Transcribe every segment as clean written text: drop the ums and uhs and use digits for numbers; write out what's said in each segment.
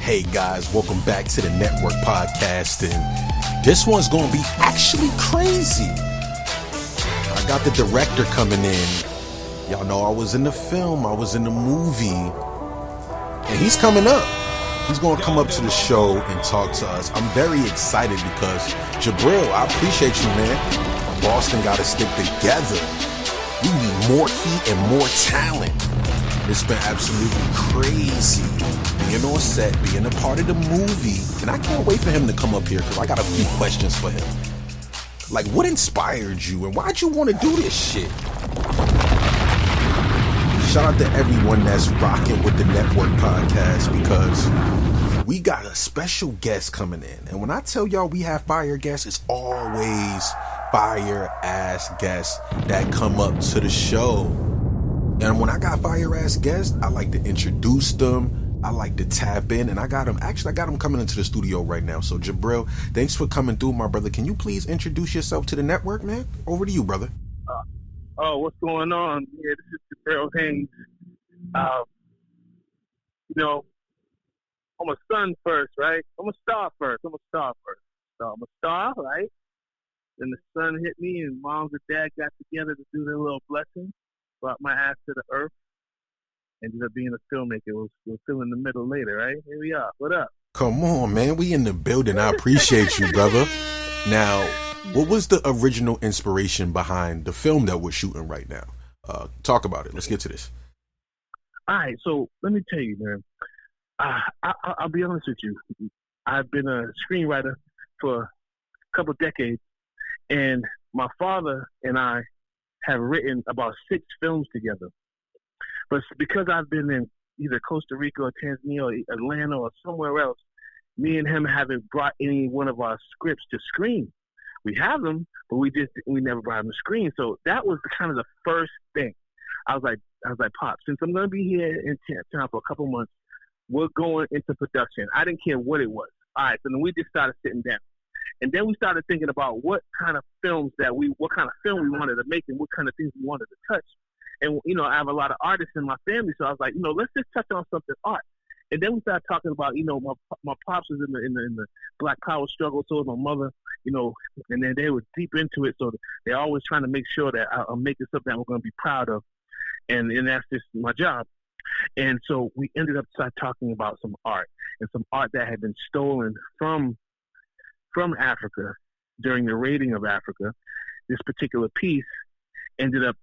Hey guys, welcome back to the Network Podcast, and this one's gonna be actually crazy. I got the director coming in. Y'all know I was in the film, I was in the movie, and he's coming up. He's gonna come up to the show and talk to us. I'm very excited because Jibril, I appreciate you, man. Boston gotta stick together. We need more heat and more talent. It's been absolutely crazy being on set, being a part of the movie, and I can't wait for him to come up here because I got a few questions for him. Like, what inspired you and why'd you want to do this shit? Shout out to everyone that's rocking with the Network Podcast because we got a special guest coming in. And when I tell y'all we have fire guests, it's always fire ass guests that come up to the show. And when I got fire ass guests, I like to introduce them. I like to tap in, and I got him coming into the studio right now. So Jibril, thanks for coming through, my brother. Can you please introduce yourself to the network, man? Over to you, brother. What's going on? Yeah, this is Jibril Haynes. I'm a son first, right? I'm a star first. I'm a star, right? Then the sun hit me, and moms and dad got together to do their little blessing. Brought my ass to the earth. Ended up being a filmmaker. We'll fill in the middle later, right? Here we are. What up? Come on, man. We in the building. I appreciate you, brother. Now, what was the original inspiration behind the film that we're shooting right now? Talk about it. Let's get to this. All right. So let me tell you, man. I'll be honest with you. I've been a screenwriter for a couple decades, and my father and I have written about 6 films together. But because I've been in either Costa Rica or Tanzania or Atlanta or somewhere else, me and him haven't brought any one of our scripts to screen. We have them, but we never brought them to screen. So that was kind of the first thing. I was like, Pop, since I'm going to be here in town for a couple months, we're going into production. I didn't care what it was. All right, so then we just started sitting down. And then we started thinking about what kind of film we wanted to make and what kind of things we wanted to touch. And, I have a lot of artists in my family, so I was like, let's just touch on something art. And then we started talking about, my pops was in the Black Power struggle, so was my mother, and then they were deep into it, so they're always trying to make sure that I'm making something that we're going to be proud of. And that's just my job. And so we ended up talking about some art, and some art that had been stolen from Africa during the raiding of Africa. This particular piece ended up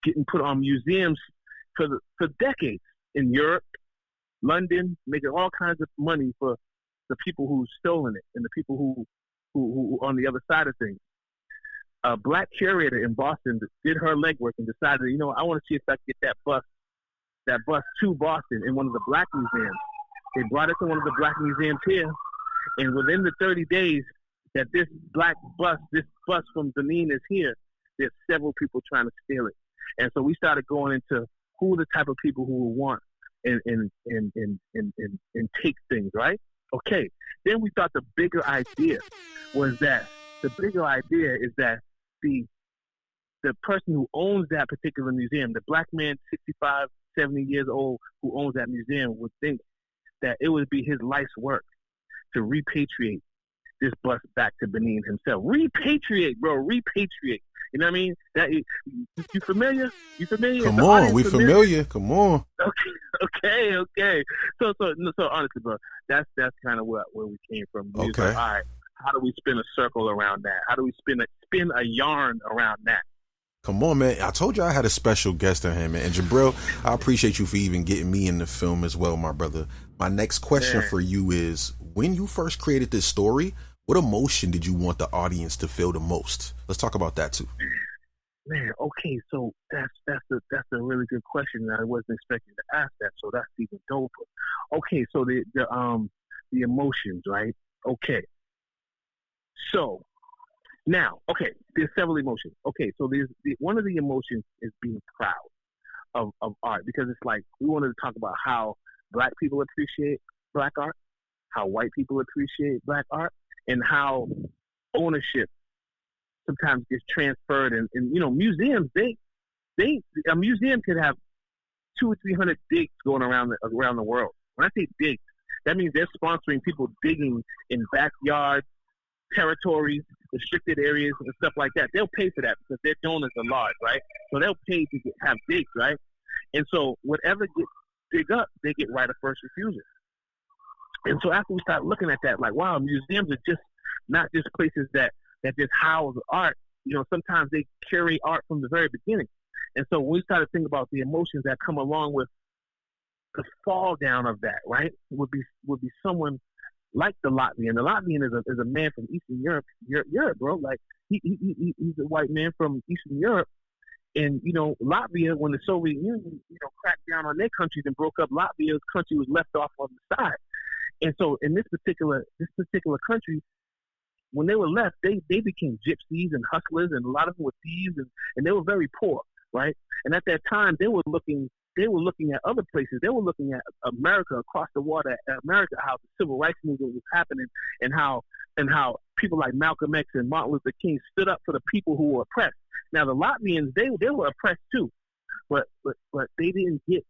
getting put on museums for decades in Europe, London, making all kinds of money for the people who've stolen it and the people who on the other side of things. A black curator in Boston did her legwork and decided, I want to see if I can get that bus to Boston in one of the black museums. They brought it to one of the black museums here, and within the 30 days that this bus from Benin is here, there's several people trying to steal it. And so we started going into who are the type of people who will want and take things, right? Okay. Then we thought the bigger idea is that the person who owns that particular museum, the black man, 65, 70 years old, who owns that museum, would think that it would be his life's work to repatriate this bus back to Benin himself. Repatriate, bro. Repatriate. You know what I mean? You familiar? Come on, we familiar. Come on. Okay. So honestly, bro, that's kind of where we came from. Okay. Like, all right, how do we spin a circle around that? How do we spin a yarn around that? Come on, man. I told you I had a special guest on here, man. And Jibril, I appreciate you for even getting me in the film as well, my brother. My next question for you is, when you first created this story, what emotion did you want the audience to feel the most? Let's talk about that too. Man, okay, so that's a really good question. I wasn't expecting to ask that, so that's even doper. Okay, so the emotions, right? Okay. So now, there's several emotions. Okay, so one of the emotions is being proud of art, because it's like we wanted to talk about how black people appreciate black art, how white people appreciate black art, and how ownership sometimes gets transferred. And museums, a museum could have 200 or 300 digs going around the world. When I say digs, That means they're sponsoring people digging in backyards, territories, restricted areas, and stuff like that. They'll pay for that because their donors are large, right? So they'll pay to have digs, right? And so whatever gets dig up, they get right of first refusal. And so after we start looking at that, like, wow, museums are just not just places that just house art. Sometimes they carry art from the very beginning. And so when we started thinking about the emotions that come along with the fall down of that, right, would be someone like the Latvian. The Latvian is a man from Eastern Europe, bro. Like he's a white man from Eastern Europe. And, Latvia, when the Soviet Union, cracked down on their countries and broke up, Latvia's country was left off on the side. And so in this particular country, when they were left, they became gypsies and hustlers, and a lot of them were thieves, and they were very poor, right? And at that time, they were looking at other places. They were looking at America, across the water, at America, how the civil rights movement was happening, and how people like Malcolm X and Martin Luther King stood up for the people who were oppressed. Now the Latvians, they were oppressed too, but they didn't get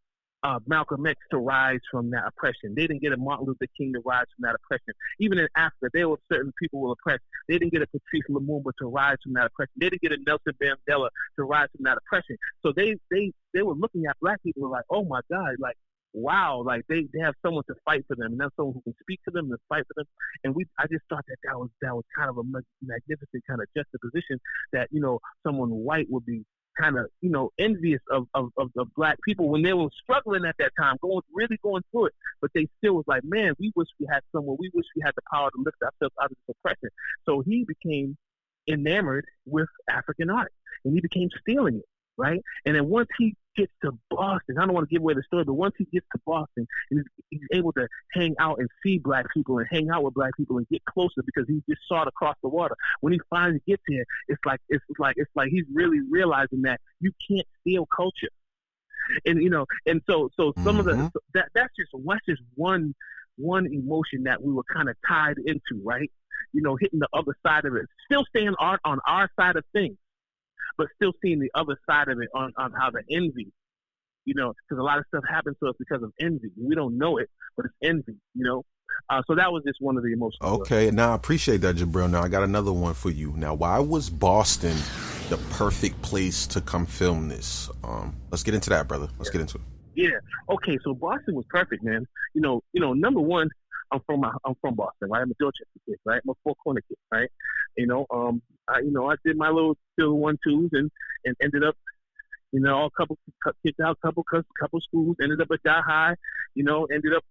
Malcolm X to rise from that oppression. They didn't get a Martin Luther King to rise from that oppression. Even in Africa, there were certain people who were oppressed. They didn't get a Patrice Lumumba to rise from that oppression. They didn't get a Nelson Mandela to rise from that oppression. So they were looking at black people like, oh my God, like, wow, like they have someone to fight for them, and that's someone who can speak to them and fight for them. And I just thought that was kind of a magnificent kind of juxtaposition that someone white would be kind of envious of black people when they were struggling at that time, going through it. But they still was like, man, we wish we had someone. We wish we had the power to lift ourselves out of this oppression. So he became enamored with African art, and he became stealing it. Right? And then once he gets to Boston, I don't want to give away the story, but once he gets to Boston, and he's able to hang out and see black people and hang out with black people and get closer because he just saw it across the water. When he finally gets here, it's like he's really realizing that you can't steal culture. And and so some of the that's just one emotion that we were kind of tied into, right? Hitting the other side of it, still staying art on our side of things, but still seeing the other side of it on how the envy, because a lot of stuff happens to us because of envy. We don't know it, but it's envy, So that was just one of the emotions. Okay, now I appreciate that, Jibril. Now I got another one for you. Now, why was Boston the perfect place to come film this? Let's get into that, brother. Let's get into it. Yeah. Okay. So Boston was perfect, man. Number one, I'm from Boston, right? I'm a Dorchester kid, right? I'm a Four Corner kid, right? I did my little 1-2s and ended up, a couple kicked out, couple schools, ended up at Dye High, ended up,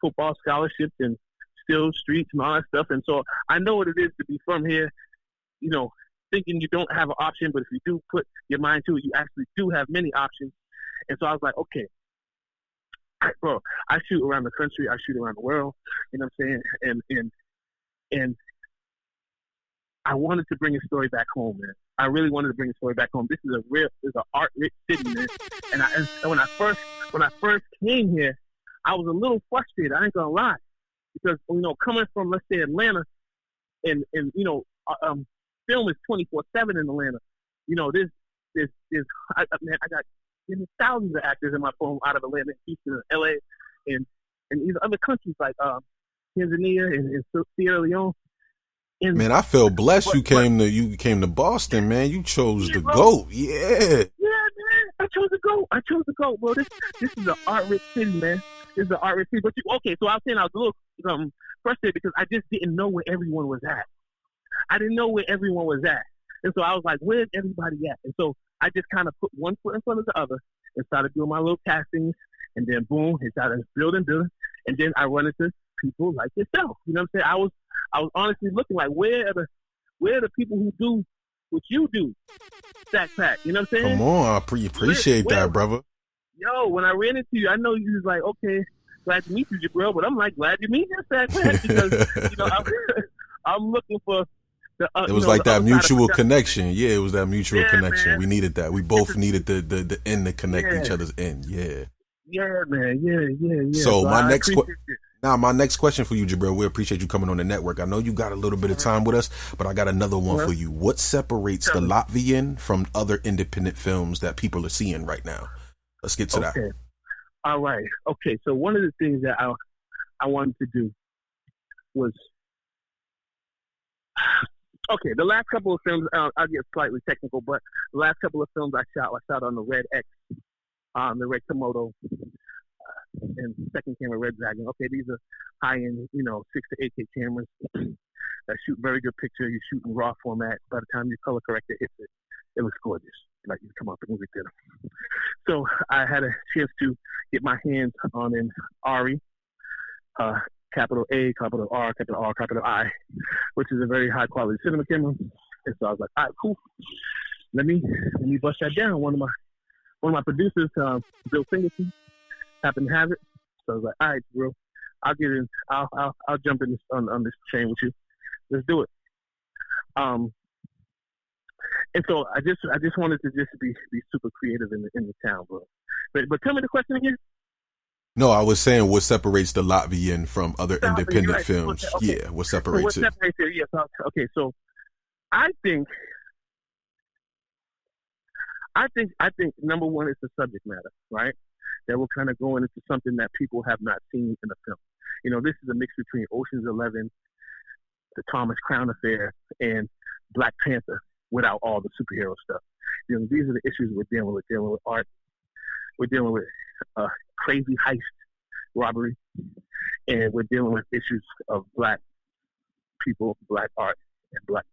football scholarships and still streets and all that stuff. And so I know what it is to be from here, thinking you don't have an option, but if you do put your mind to it, you actually do have many options. And so I was like, okay, bro, I shoot around the country, I shoot around the world, you know what I'm saying? And I wanted to bring a story back home, man. I really wanted to bring a story back home. This is an art-rich city, man. And when I first came here, I was a little frustrated. I ain't gonna lie, because coming from, let's say, Atlanta, and film is 24/7 in Atlanta. I got thousands of actors in my phone out of Atlanta, Houston, and LA, and these other countries like Tanzania and Sierra Leone. And, man, I feel blessed you came to Boston, man. You chose to go. Yeah. Yeah, man. I chose to go, bro. This is an art-rich city, man. This is an art-rich city. But so I was saying I was a little frustrated because I just didn't know where everyone was at. I didn't know where everyone was at. And so I was like, where's everybody at? And so I just kind of put one foot in front of the other and started doing my little castings. And then, boom, it started building. And then I run into people like yourself. You know what I'm saying? I was honestly looking like, where are the people who do what you do? Stackpack. You know what I'm saying? Come on. I appreciate that, brother. Yo, when I ran into you, I know you was like, okay, glad to meet you, Jibril. But I'm like, glad to meet you, Stackpack. Because, I'm looking for it was like that mutual connection. Yeah, it was that mutual connection. Man. We needed that. We both needed the end to connect each other's end. Yeah. Yeah, man. Yeah. So my next question for you, Jibril, we appreciate you coming on the network. I know you got a little bit of time with us, but I got another one for you. What separates the Latvian from other independent films that people are seeing right now? Let's get to that. All right. Okay. So one of the things that I wanted to do was, okay, the last couple of films, I'll get slightly technical, but the last couple of films I shot on the Red X, the Red Komodo, and second camera Red Dragon. Okay, these are high-end, 6 to 8K cameras that shoot very good picture. You shoot in raw format. By the time you color correct it, it looks gorgeous. Like you come off the movie theater. So I had a chance to get my hands on an ARRI, capital A, capital R, capital I, which is a very high quality cinema camera. And so I was like, all right, cool. Let me bust that down. One of my producers, Bill Singleton, happened to have it. So I was like, all right, bro, I'll get in. I'll jump in on this train with you. Let's do it. And so I just wanted to just be super creative in the town, bro. But tell me the question again. No, I was saying what separates the Latvian from other independent films. Okay. Yeah, what separates it? What separates it? Yes. Okay, so I think number one is the subject matter, right? That we're kind of going into something that people have not seen in the film. This is a mix between Ocean's 11, the Thomas Crown Affair, and Black Panther without all the superhero stuff. These are the issues we're dealing with. Dealing with art. We're dealing with crazy heist robbery, and we're dealing with issues of black people, black art, and black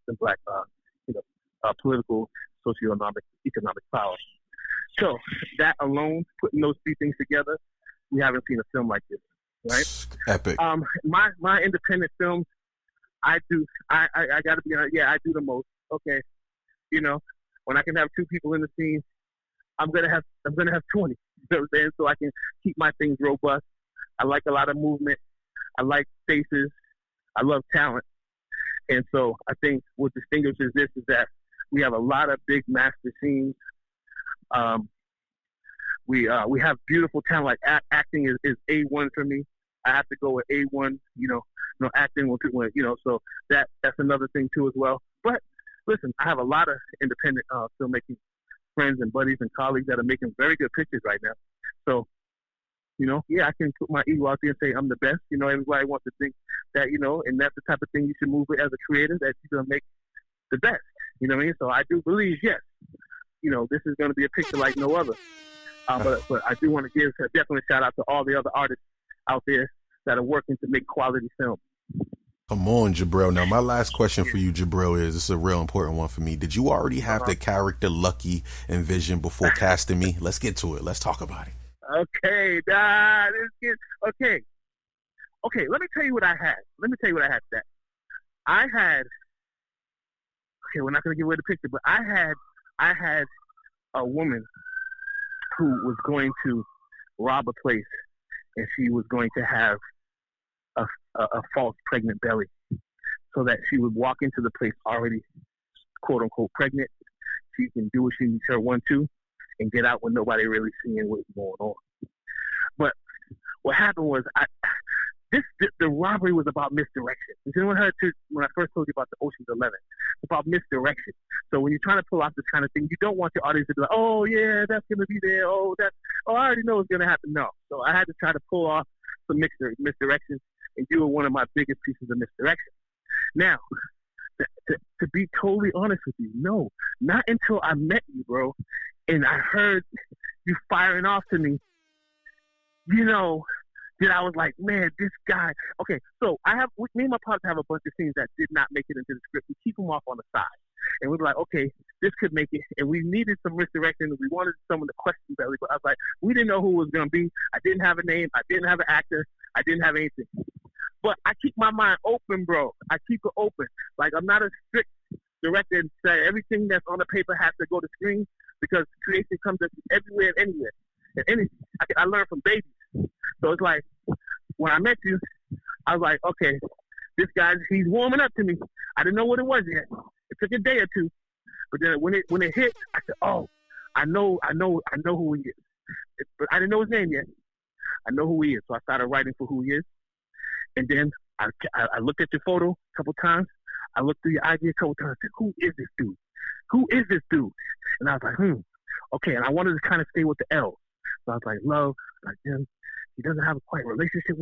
political, economic power. So that alone, putting those three things together, we haven't seen a film like this, right? Epic. My independent films, I gotta be honest, I do the most. Okay, when I can have two people in the scene, I'm gonna have 20. You know what I'm saying? So I can keep my things robust. I like a lot of movement. I like faces. I love talent. And so I think what distinguishes this is that we have a lot of big master scenes. We have beautiful talent. Like acting is A1 for me. I have to go with A1. Acting when so that's another thing too as well. But listen, I have a lot of independent filmmaking friends and buddies and colleagues that are making very good pictures right now. So, I can put my ego out there and say I'm the best. Everybody wants to think that, and that's the type of thing you should move with as a creator, that you're going to make the best. You know what I mean? So I do believe, yes, this is going to be a picture like no other. But I do want to give definitely a shout out to all the other artists out there that are working to make quality film. Come on, Jibril. Now, my last question for you, Jibril, is this is a real important one for me. Did you already have the character Lucky envisioned before casting me? Let's get to it. Let's talk about it. Okay, okay. Let me tell you what I had. That I had. Okay, we're not gonna give away the picture, but I had a woman who was going to rob a place, and she was going to have a false pregnant belly, so that she would walk into the place already quote unquote pregnant. She can do what she needs her want to, and get out when nobody really seeing what's going on. But what happened was the robbery was about misdirection. Has anyone heard when I first told you about the Ocean's 11? It's about misdirection. So when you're trying to pull off this kind of thing, you don't want your audience to be like, oh yeah, that's gonna be there. I already know it's gonna happen. No. So I had to try to pull off some misdirection, and you were one of my biggest pieces of misdirection. Now, to be totally honest with you, no, not until I met you, bro, and I heard you firing off to me, that I was like, man, this guy. Okay, so me and my partner have a bunch of scenes that did not make it into the script. We keep them off on the side. And we were like, okay, this could make it. And we needed some misdirection. We wanted someone to question Belly, but I was like, we didn't know who it was going to be. I didn't have a name. I didn't have an actor. I didn't have anything. But I keep my mind open, bro. I keep it open. Like, I'm not a strict director and say everything that's on the paper has to go to screen, because creation comes everywhere and anywhere. And anything. I learned from babies. So it's like, when I met you, I was like, okay, this guy, he's warming up to me. I didn't know what it was yet. It took a day or two. But then when it hit, I said, oh, I know who he is. But I didn't know his name yet. I know who he is. So I started writing for who he is. And then I looked at your photo a couple times. I looked through your IG a couple times. I said, who is this dude? Who is this dude? And I was like, okay. And I wanted to kind of stay with the L. So I was like, love, like him. He doesn't have a quite relationship